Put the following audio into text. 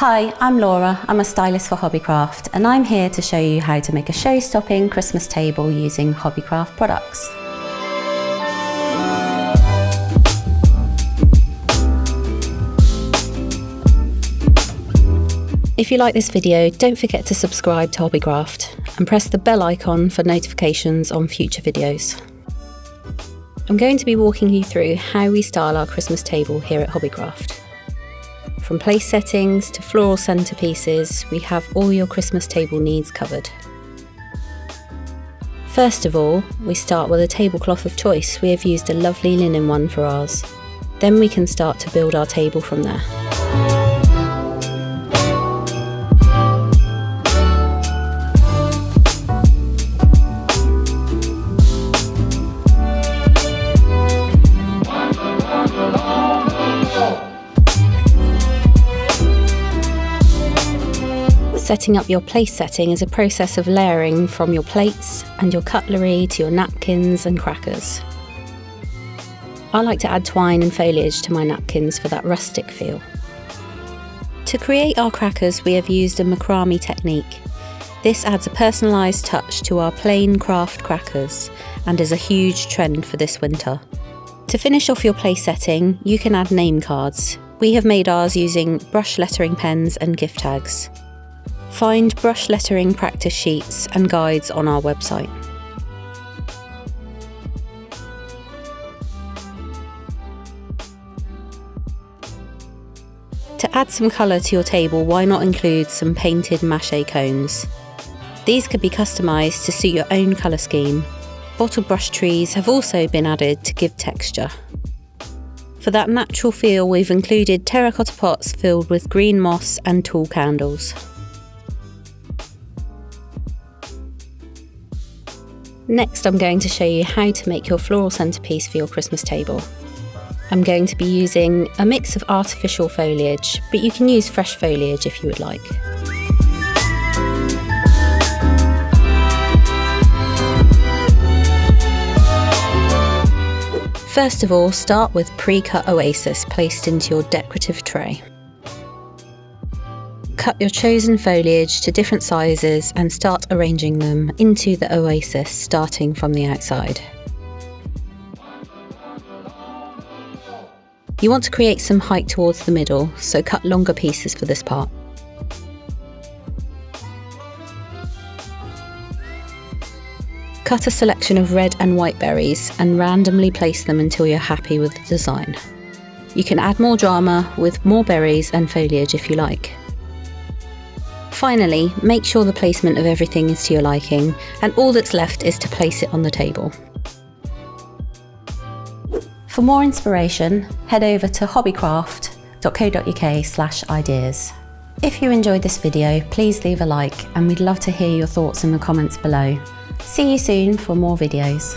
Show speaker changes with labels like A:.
A: Hi, I'm Laura. I'm a stylist for Hobbycraft, and I'm here to show you how to make a show-stopping Christmas table using Hobbycraft products. If you like this video, don't forget to subscribe to Hobbycraft and press the bell icon for notifications on future videos. I'm going to be walking you through how we style our Christmas table here at Hobbycraft. From place settings to floral centerpieces, we have all your Christmas table needs covered. First of all, we start with a tablecloth of choice. We have used a lovely linen one for ours. Then we can start to build our table from there. Setting up your place setting is a process of layering from your plates and your cutlery to your napkins and crackers. I like to add twine and foliage to my napkins for that rustic feel. To create our crackers, we have used a macrame technique. This adds a personalised touch to our plain craft crackers and is a huge trend for this winter. To finish off your place setting, you can add name cards. We have made ours using brush lettering pens and gift tags. Find brush lettering practice sheets and guides on our website. To add some colour to your table, why not include some painted mache cones? These could be customised to suit your own colour scheme. Bottle brush trees have also been added to give texture. For that natural feel, we've included terracotta pots filled with green moss and tall candles. Next, I'm going to show you how to make your floral centerpiece for your Christmas table. I'm going to be using a mix of artificial foliage, but you can use fresh foliage if you would like. First of all, start with pre-cut oasis placed into your decorative tray. Cut your chosen foliage to different sizes and start arranging them into the oasis, starting from the outside. You want to create some height towards the middle, so cut longer pieces for this part. Cut a selection of red and white berries and randomly place them until you're happy with the design. You can add more drama with more berries and foliage if you like. Finally, make sure the placement of everything is to your liking, and all that's left is to place it on the table. For more inspiration, head over to hobbycraft.co.uk/ideas. If you enjoyed this video, please leave a like, and we'd love to hear your thoughts in the comments below. See you soon for more videos.